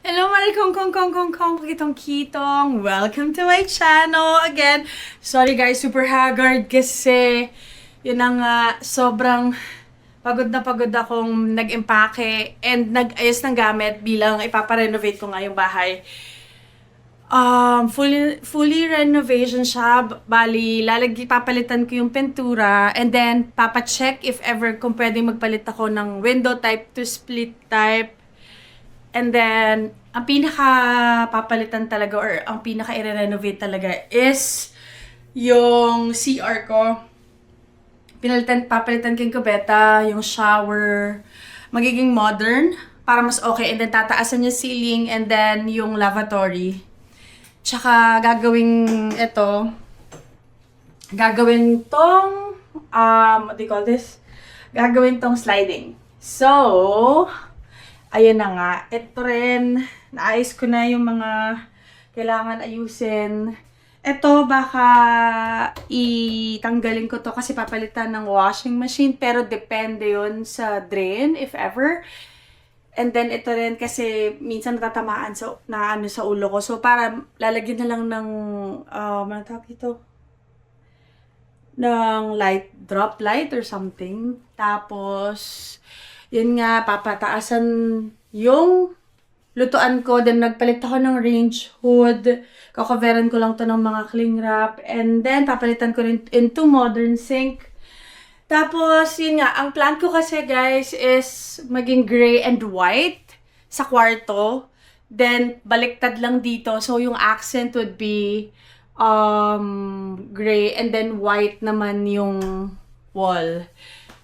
Hello, Marikong Kong Kong Kong Kong Kitong Kitong. Welcome to my channel again. Sorry guys, super haggard kasi yun na nga, sobrang pagod na pagod akong nag-impake and nag-ayos ng gamit bilang ipaparenovate ko nga yung bahay. Fully renovation siya. Bali, papalitan ko yung pintura and then papacheck if ever kung pwedeng magpalit ako ng window type to split type. And then, ang pinaka-papalitan talaga or ang pinaka-i-renovate talaga is yung CR ko. Papalitan ko yung kubeta, yung shower, magiging modern para mas okay. And then, tataasan yung ceiling and then yung lavatory. Tsaka, gagawin tong, what do you call this? Gagawin tong sliding. So, ayun na nga. Ito rin, naayos ko na yung mga kailangan ayusin. Ito, baka itanggalin ko to kasi papalitan ng washing machine. Pero depende yun sa drain, if ever. And then, ito rin kasi minsan natatamaan sa ulo ko. So, para lalagyan na lang ng, ano tawag ito? Ng drop light or something. Tapos, yun nga, papataasan yung lutuan ko. Then, nagpalit ako ng range hood. Kakoveran ko lang to ng mga cling wrap. And then, papalitan ko rin into modern sink. Tapos, yun nga, ang plan ko kasi, guys, is maging gray and white sa kwarto. Then, baliktad lang dito. So, yung accent would be gray and then white naman yung wall.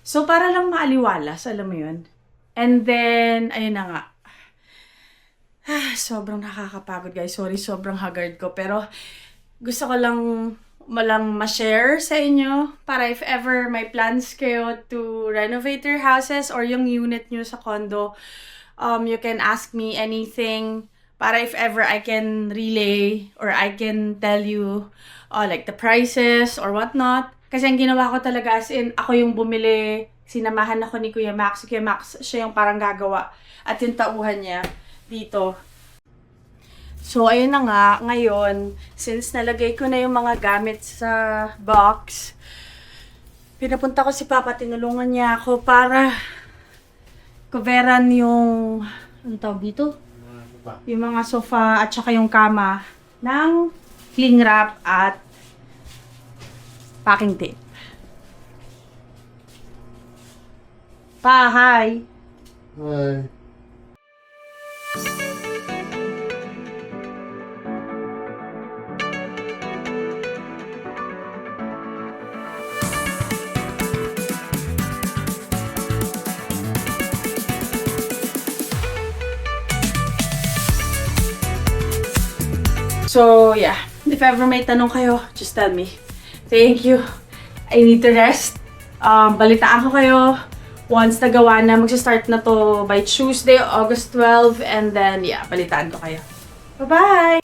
So, para lang maaliwalas, alam mo yun. And then, ayun na nga. Sobrang nakakapagod, guys. Sorry, sobrang haggard ko. Pero, gusto ko lang ma-share sa inyo para if ever may plans kayo to renovate your houses or yung unit nyo sa condo, you can ask me anything para if ever I can relay or I can tell you like the prices or whatnot. Kasi ang ginawa ko talaga as in, ako yung bumili, sinamahan ako ni Kuya Max. Si Kuya Max, siya yung parang gagawa. At yung tauhan niya dito. So, ayun na nga. Ngayon, since nalagay ko na yung mga gamit sa box, pinapunta ko si Papa, tinulungan niya ako para coveran yung, ano tawag dito? Yung mga sofa at saka yung kama ng cling wrap at packing tape. Pa, hi! Hi. So, yeah. If ever may tanong kayo, just tell me. Thank you. I need to rest. Balitaan ko kayo once nagawa na. Magsa-start na to by Tuesday, August 12. And then, yeah, balitaan ko kayo. Bye-bye!